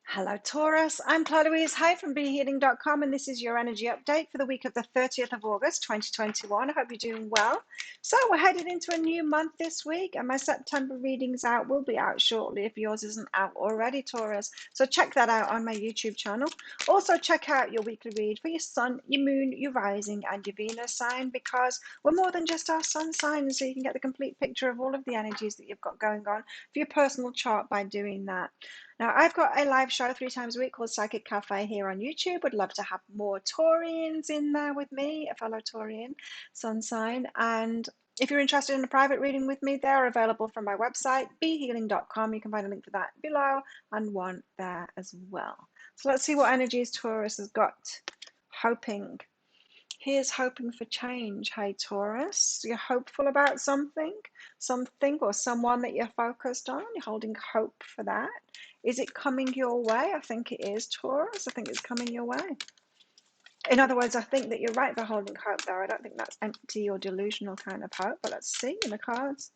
Hello, Taurus. I'm Claire-Louise Hay from BeHealing.com, and this is your energy update for the week of the 30th of August, 2021. I hope you're doing well. So we're headed into a new month this week, and my September readings will be out shortly if yours isn't out already, Taurus. So check that out on my YouTube channel. Also, check out your weekly read for your sun, your moon, your rising, and your Venus sign, because we're more than just our sun sign, so you can get the complete picture of all of the energies that you've got going on for your personal chart by doing that. Now, I've got a live show 3 times a week called Psychic Cafe here on YouTube. Would love to have more Taurians in there with me, a fellow Taurian sun sign. And if you're interested in a private reading with me, they're available from my website, behealing.com. You can find a link for that below and one there as well. So let's see what energies Taurus has got. Hoping. Here's hoping for change. Hey, Taurus, you're hopeful about something or someone that you're focused on. You're holding hope for that. Is it coming your way? I think it is, Taurus. I think it's coming your way. In other words, I think that you're right for holding hope there. I don't think that's empty or delusional kind of hope, but let's see in the cards.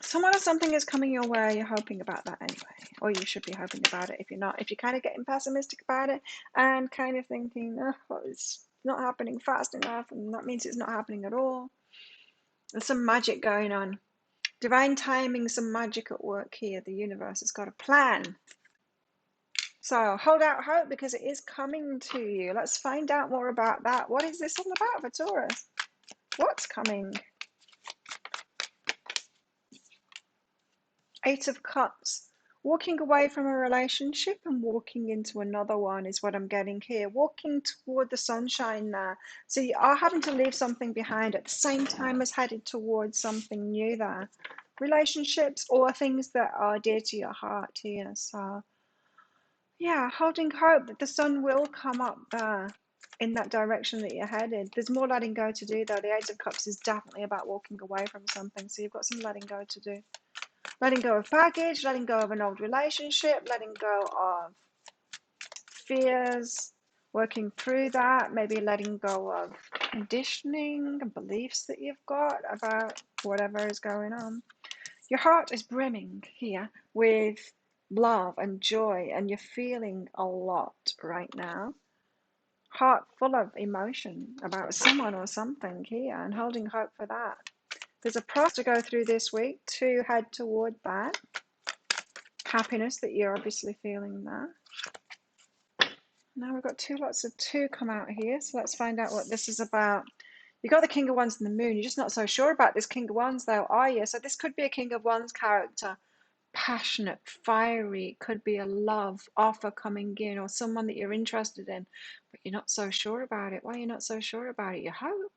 Someone or something is coming your way. You're hoping about that anyway, or you should be hoping about it if you're not. If you're kind of getting pessimistic about it and kind of thinking, oh, well, it's not happening fast enough, and that means it's not happening at all. There's some magic going on. Divine timing, some magic at work here. The universe has got a plan. So hold out hope because it is coming to you. Let's find out more about that. What is this all about for Taurus? What's coming? 8 of Cups. Walking away from a relationship and walking into another one is what I'm getting here. Walking toward the sunshine there. So you are having to leave something behind at the same time as headed towards something new there. Relationships or things that are dear to your heart here. So yeah, holding hope that the sun will come up there in that direction that you're headed. There's more letting go to do though. The 8 of Cups is definitely about walking away from something. So you've got some letting go to do. Letting go of baggage, letting go of an old relationship, letting go of fears, working through that, maybe letting go of conditioning and beliefs that you've got about whatever is going on. Your heart is brimming here with love and joy, and you're feeling a lot right now. Heart full of emotion about someone or something here, and holding hope for that. There's a process to go through this week to head toward that happiness that you're obviously feeling there. Now we've got lots of 2 come out here, so let's find out what this is about. You got the King of Wands and the Moon. You're just not so sure about this King of Wands though, are you? So this could be a King of Wands character. Passionate, fiery. It could be a love offer coming in or someone that you're interested in, but you're not so sure about it. Why are you not so sure about it? You hope,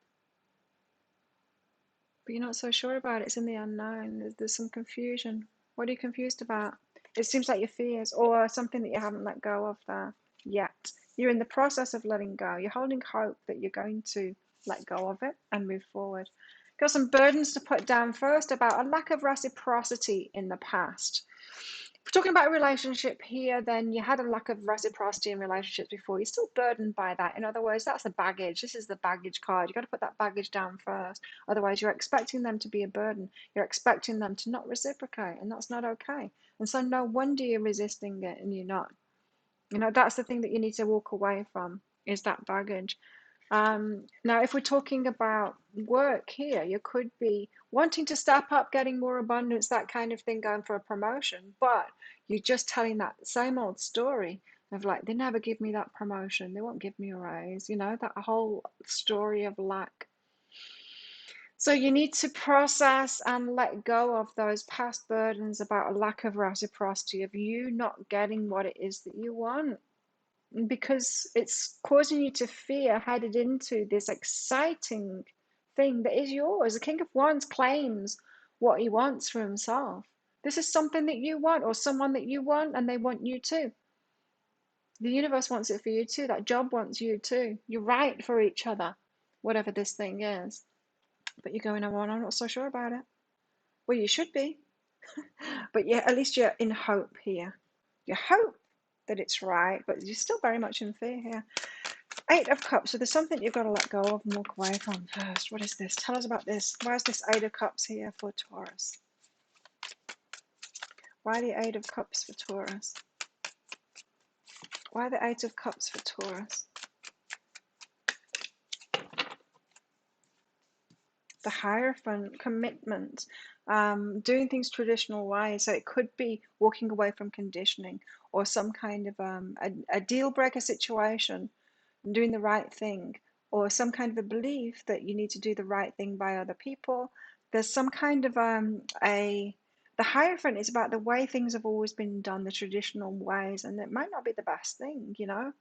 but you're not so sure about it. It's in the unknown. There's some confusion. What are you confused about? It seems like your fears or something that you haven't let go of there yet. You're in the process of letting go. You're holding hope that you're going to let go of it and move forward. Got some burdens to put down first about a lack of reciprocity in the past. If we're talking about a relationship here, then you had a lack of reciprocity in relationships before. You're still burdened by that. In other words, that's the baggage. This is the baggage card. You've got to put that baggage down first. Otherwise, you're expecting them to be a burden. You're expecting them to not reciprocate, and that's not okay. And so no wonder you're resisting it and you're not. That's the thing that you need to walk away from, is that baggage. Now, if we're talking about work here, you could be wanting to step up, getting more abundance, that kind of thing, going for a promotion, but you're just telling that same old story of like, they never give me that promotion, they won't give me a raise, that whole story of lack. So you need to process and let go of those past burdens about a lack of reciprocity, of you not getting what it is that you want, because it's causing you to fear headed into this exciting thing that is yours. The King of Wands claims what he wants for himself. This is something that you want, or someone that you want, and they want you too. The universe wants it for you too. That job wants you too. You're right for each other, whatever this thing is. But you're going, oh, I'm not so sure about it. Well, you should be. But yeah, at least you're in hope here. You hope that it's right, but you're still very much in fear here. 8 of Cups. So there's something you've got to let go of and walk away from first. What is this? Tell us about this. Why is this 8 of Cups here for Taurus? Why the 8 of Cups for Taurus? Why the Eight of Cups for Taurus? The Hierophant, commitment, doing things traditional ways. So it could be walking away from conditioning or some kind of a deal breaker situation, doing the right thing, or some kind of a belief that you need to do the right thing by other people. There's some kind of the Hierophant is about the way things have always been done, the traditional ways, and it might not be the best thing, you know.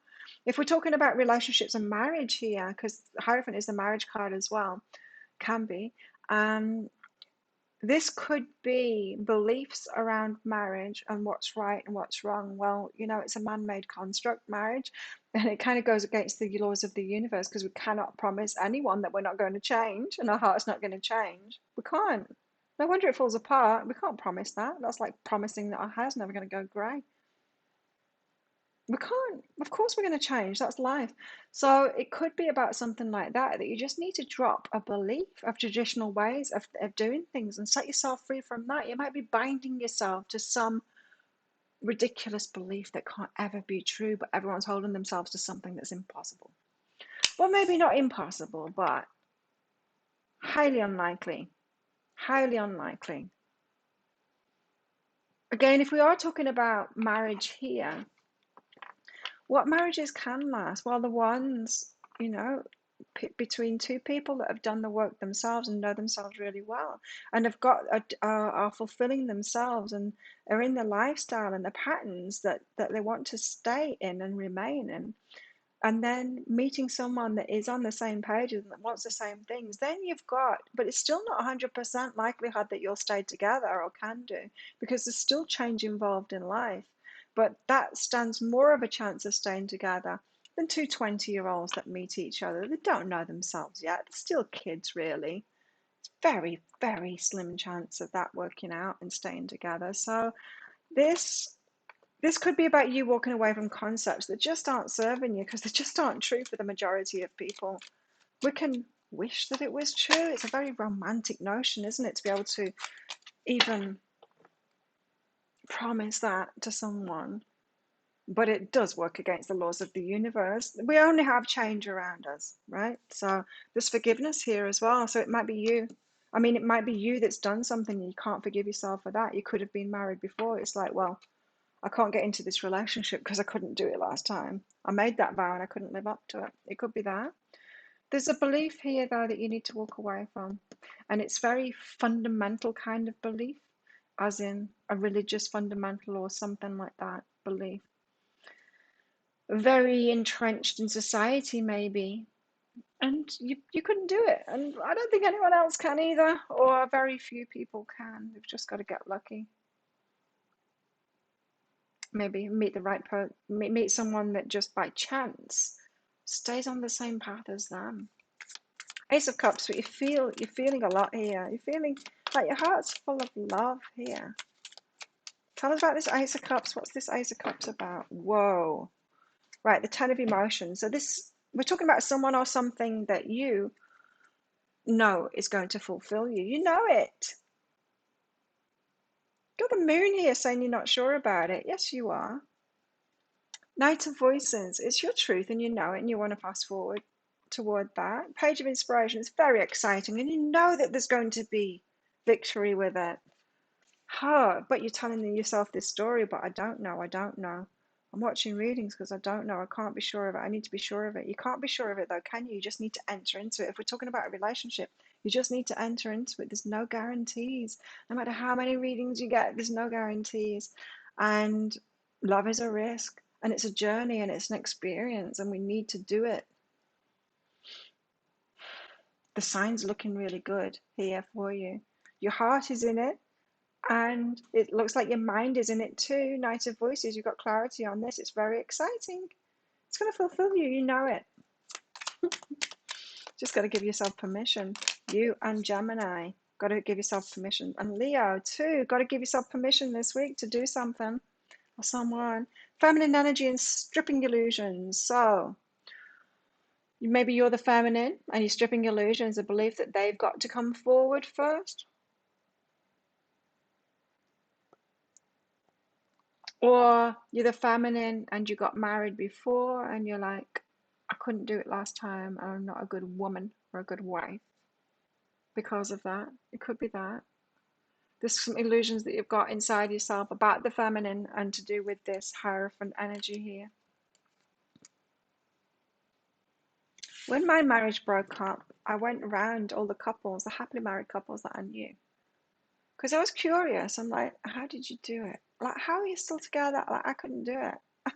If we're talking about relationships and marriage here, because Hierophant is the marriage card as well, can be. Um, this could be beliefs around marriage and what's right and what's wrong. Well, you know, it's a man-made construct, marriage, and it kind of goes against the laws of the universe because we cannot promise anyone that we're not going to change and our heart's not going to change. We can't. No wonder it falls apart. We can't promise that. That's like promising that our hair's never going to go grey. We can't. Of course, we're going to change. That's life. So it could be about something like that, that you just need to drop a belief of traditional ways of doing things and set yourself free from that. You might be binding yourself to some ridiculous belief that can't ever be true, but everyone's holding themselves to something that's impossible. Well, maybe not impossible, but highly unlikely. Highly unlikely. Again, if we are talking about marriage here, what marriages can last? Well, the ones, you know, between two people that have done the work themselves and know themselves really well and have got are fulfilling themselves and are in the lifestyle and the patterns that they want to stay in and remain in, and then meeting someone that is on the same page and that wants the same things, then you've got, but it's still not 100% likelihood that you'll stay together or can do, because there's still change involved in life. But that stands more of a chance of staying together than two 20-year-olds that meet each other. They don't know themselves yet. They're still kids, really. It's very, very slim chance of that working out and staying together. So this could be about you walking away from concepts that just aren't serving you because they just aren't true for the majority of people. We can wish that it was true. It's a very romantic notion, isn't it, to be able to even promise that to someone. But it does work against the laws of the universe. We only have change around us, right? So there's forgiveness here as well. So it might be you. I mean, it might be you that's done something and you can't forgive yourself for that. You could have been married before. It's like, well, I can't get into this relationship because I couldn't do it last time. I made that vow and I couldn't live up to it. It could be that. There's a belief here, though, that you need to walk away from. And it's very fundamental kind of belief, as in a religious fundamental or something like that belief. Very entrenched in society, maybe. And you couldn't do it. And I don't think anyone else can either, or very few people can. They've just got to get lucky. Maybe meet the right meet someone that just by chance stays on the same path as them. Ace of Cups, but you're feeling a lot here. You're feeling like your heart's full of love here. Tell us about this Ace of Cups. What's this Ace of Cups about? Whoa. Right, the Ten of Emotions. So this, we're talking about someone or something that you know is going to fulfill you. You know it. Got the Moon here saying you're not sure about it. Yes, you are. Knight of Voices. It's your truth and you know it and you want to fast forward toward that. Page of Inspiration. It's very exciting and you know that there's going to be victory with it. But you're telling yourself this story, but I don't know. I'm watching readings because I don't know. I can't be sure of it. I need to be sure of it. You can't be sure of it though, can you? You just need to enter into it. If we're talking about a relationship, you just need to enter into it. There's no guarantees. No matter how many readings you get, there's no guarantees. And love is a risk, and it's a journey, and it's an experience, and we need to do it. The sign's looking really good here for you. Your heart is in it. And it looks like your mind is in it too. Knight of Voices, you've got clarity on this. It's very exciting. It's going to fulfill you. You know it. Just got to give yourself permission. You and Gemini, got to give yourself permission. And Leo too, got to give yourself permission this week to do something or someone. Feminine energy and stripping illusions. So maybe you're the feminine and you're stripping illusions, a belief that they've got to come forward first. Or you're the feminine and you got married before and you're like, I couldn't do it last time and I'm not a good woman or a good wife because of that. It could be that. There's some illusions that you've got inside yourself about the feminine and to do with this Hierophant energy here. When my marriage broke up, I went around all the couples, the happily married couples that I knew. Because I was curious. I'm like, how did you do it? Like, how are you still together? Like, I couldn't do it.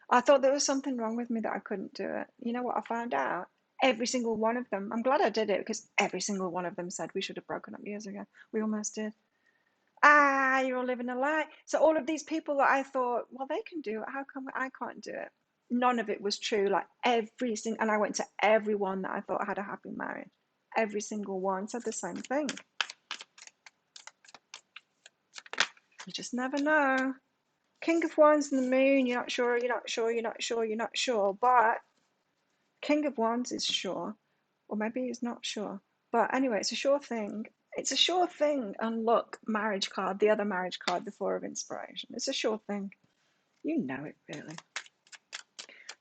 I thought there was something wrong with me that I couldn't do it. You know what I found out? Every single one of them. I'm glad I did it because every single one of them said we should have broken up years ago. We almost did. Ah, you're all living a lie. So all of these people that I thought, well, they can do it. How come I can't do it? None of it was true. Like every single, and I went to everyone that I thought had a happy marriage. Every single one said the same thing. You just never know. King of Wands and the Moon, you're not sure, you're not sure, you're not sure, you're not sure. But King of Wands is sure. Or maybe he's not sure. But anyway, it's a sure thing. It's a sure thing. And look, marriage card, the other marriage card, the Four of Inspiration. It's a sure thing. You know it, really.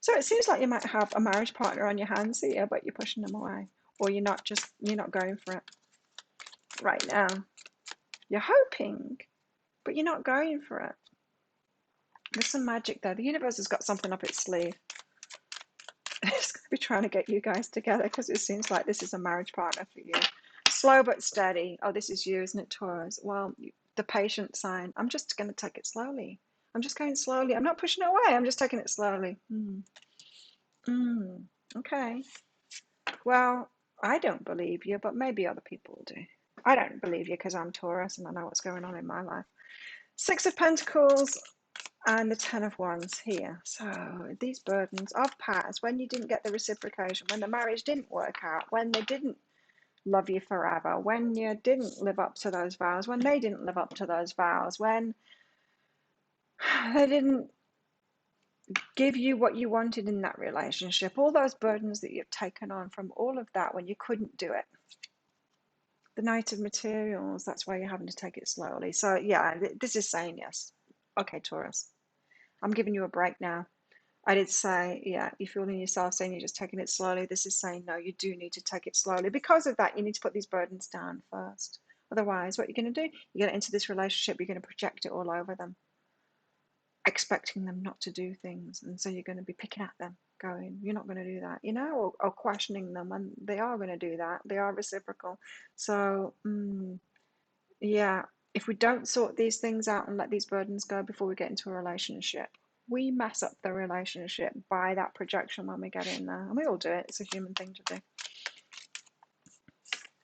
So it seems like you might have a marriage partner on your hands here, but you're pushing them away. Or you're not going for it right now. You're hoping, but you're not going for it. There's some magic there. The universe has got something up its sleeve. It's going to be trying to get you guys together because it seems like this is a marriage partner for you. Slow but steady. Oh, this is you, isn't it, Taurus? Well, the patient sign. I'm just going to take it slowly. I'm just going slowly. I'm not pushing it away. I'm just taking it slowly. Okay. Well, I don't believe you, but maybe other people do. I don't believe you because I'm Taurus and I know what's going on in my life. Six of Pentacles and the Ten of Wands here. So these burdens of past, when you didn't get the reciprocation, when the marriage didn't work out, when they didn't love you forever, when you didn't live up to those vows, when they didn't live up to those vows, when they didn't give you what you wanted in that relationship, all those burdens that you've taken on from all of that when you couldn't do it. The Knight of Materials, that's why you're having to take it slowly. So yeah, this is saying yes. Okay, Taurus, I'm giving you a break now. I did say, yeah, you're fooling yourself saying you're just taking it slowly. This is saying, no, you do need to take it slowly. Because of that, you need to put these burdens down first. Otherwise, what you're going to do, you're going to enter this relationship, you're going to project it all over them, expecting them not to do things. And so you're going to be picking at them, going, you're not going to do that, you know, or questioning them. And they are going to do that. They are reciprocal. So, yeah, if we don't sort these things out and let these burdens go before we get into a relationship, we mess up the relationship by that projection when we get in there. And we all do it. It's a human thing to do.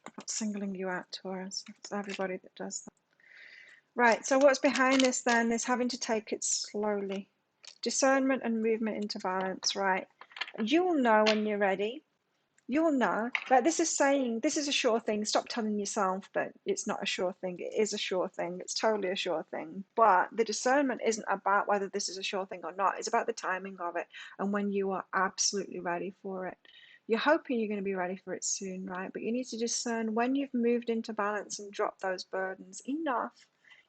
I'm not singling you out, Taurus. It's everybody that does that. Right, so what's behind this then is having to take it slowly. Discernment and movement into balance, right? You'll know when you're ready. You'll know. Like this is saying, this is a sure thing. Stop telling yourself that it's not a sure thing. It is a sure thing. It's totally a sure thing. But the discernment isn't about whether this is a sure thing or not. It's about the timing of it and when you are absolutely ready for it. You're hoping you're going to be ready for it soon, right? But you need to discern when you've moved into balance and dropped those burdens enough.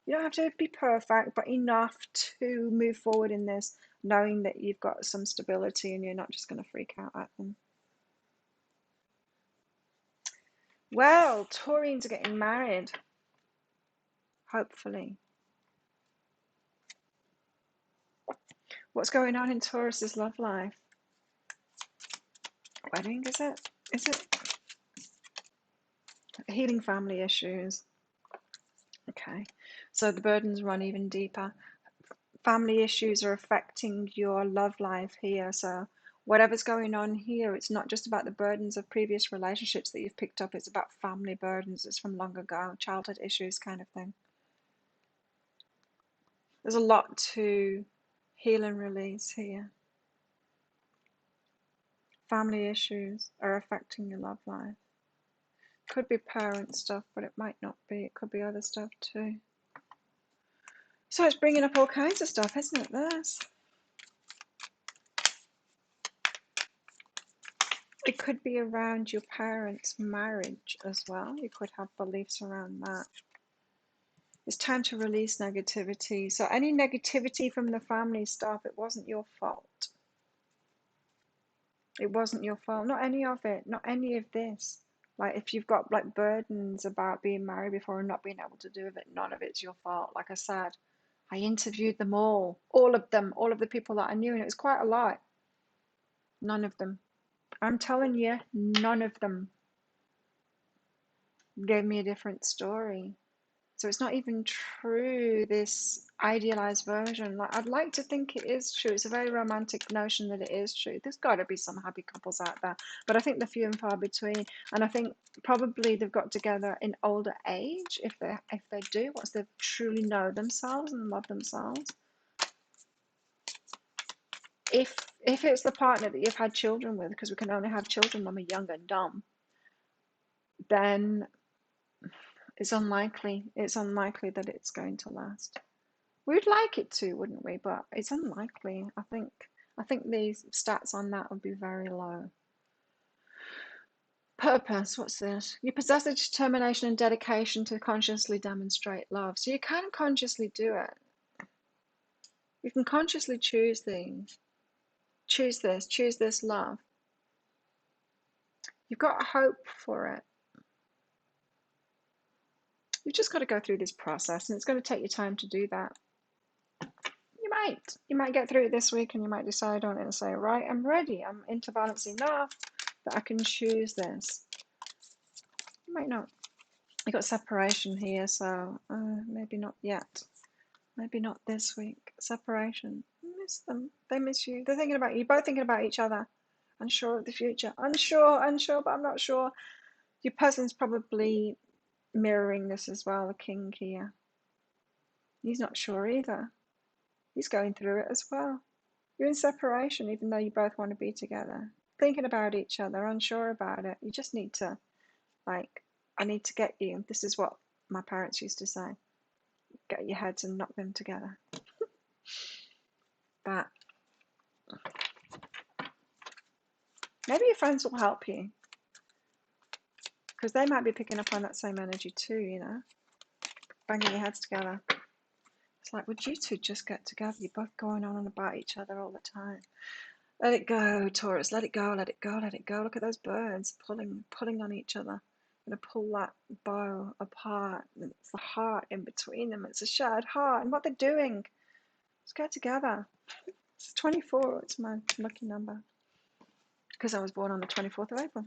You don't have to be perfect, but enough to move forward in this, knowing that you've got some stability and you're not just going to freak out at them. Well, Taurians are getting married, hopefully. What's going on in Taurus's love life? Wedding, is it? Is it? Healing family issues. Okay, so the burdens run even deeper. Family issues are affecting your love life here. So whatever's going on here, it's not just about the burdens of previous relationships that you've picked up. It's about family burdens. It's from long ago, childhood issues kind of thing. There's a lot to heal and release here. Family issues are affecting your love life. Could be parent stuff, but it might not be. It could be other stuff too. So it's bringing up all kinds of stuff, isn't it, this? It could be around your parents' marriage as well. You could have beliefs around that. It's time to release negativity. So any negativity from the family stuff, it wasn't your fault. It wasn't your fault. Not any of it. Not any of this. Like if you've got like burdens about being married before and not being able to do it, none of it's your fault. Like I said, I interviewed them all of them, all of the people that I knew, and it was quite a lot. None of them. I'm telling you, none of them gave me a different story. So it's not even true, this idealized version. Like I'd like to think it is true. It's a very romantic notion that it is true. There's got to be some happy couples out there, but I think they're few and far between. And I think probably they've got together in older age, if they do, once they truly know themselves and love themselves. If it's the partner that you've had children with, because we can only have children when we're young and dumb, then it's unlikely. It's unlikely that it's going to last. We'd like it to, wouldn't we? But it's unlikely. I think these stats on that would be very low. Purpose, what's this? You possess the determination and dedication to consciously demonstrate love. So you can consciously do it. You can consciously choose things. Choose this love. You've got hope for it. You've just got to go through this process, and it's going to take you time to do that. You might get through it this week, and you might decide on it and say, right, I'm ready. I'm into balance enough that I can choose this. You might not. You got separation here, so maybe not yet. Maybe not this week. Separation. You miss them. They miss you. They're thinking about you. Both thinking about each other. Unsure of the future. Unsure, but I'm not sure. Your person's probably mirroring this as well, the king here. He's not sure either. He's going through it as well. You're in separation, even though you both want to be together. Thinking about each other, unsure about it. You just need to, like, I need to get you. This is what my parents used to say. Get your heads and knock them together. That. Maybe your friends will help you. Because they might be picking up on that same energy too, you know. Banging your heads together. It's like, would you two just get together? You're both going on and about each other all the time. Let it go, Taurus. Let it go, let it go, let it go. Look at those birds pulling on each other. I'm going to pull that bow apart. It's the heart in between them. It's a shared heart. And what they're doing, let's get together. It's 24. It's my lucky number. Because I was born on the 24th of April.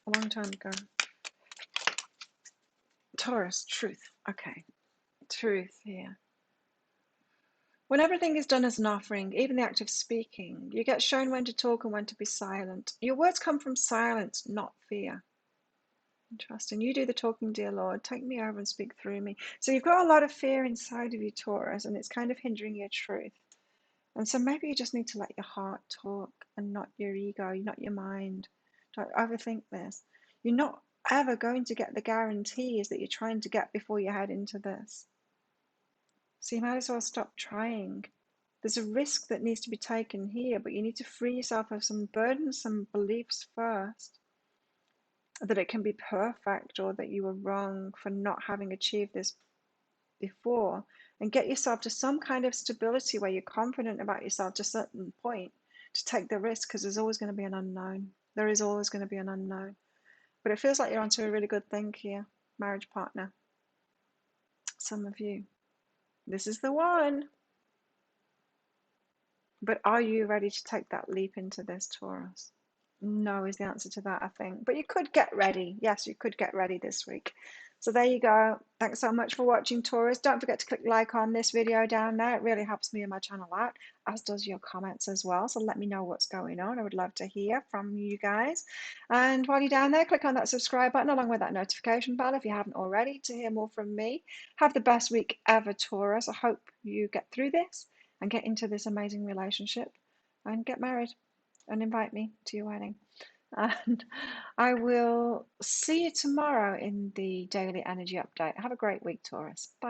A long time ago. Taurus, truth. Okay. Truth here. When everything is done as an offering, even the act of speaking, you get shown when to talk and when to be silent. Your words come from silence, not fear. Interesting. You do the talking, dear Lord. Take me over and speak through me. So you've got a lot of fear inside of you, Taurus, and it's kind of hindering your truth. And so maybe you just need to let your heart talk and not your ego, not your mind. Don't overthink this. You're not ever going to get the guarantees that you're trying to get before you head into this. So you might as well stop trying. There's a risk that needs to be taken here, but you need to free yourself of some burdensome beliefs first. That it can be perfect or that you were wrong for not having achieved this before, and get yourself to some kind of stability where you're confident about yourself to a certain point to take the risk, because there's always going to be an unknown. There is always going to be an unknown. But it feels like you're onto a really good thing here, marriage partner. Some of you. This is the one. But are you ready to take that leap into this, Taurus? No is the answer to that, I think. But you could get ready. Yes, you could get ready this week. So there you go. Thanks so much for watching, Taurus. Don't forget to click like on this video down there. It really helps me and my channel out, as does your comments as well. So let me know what's going on. I would love to hear from you guys. And while you're down there, click on that subscribe button along with that notification bell if you haven't already to hear more from me. Have the best week ever, Taurus. I hope you get through this and get into this amazing relationship and get married and invite me to your wedding. And I will see you tomorrow in the daily energy update. Have a great week, Taurus. Bye.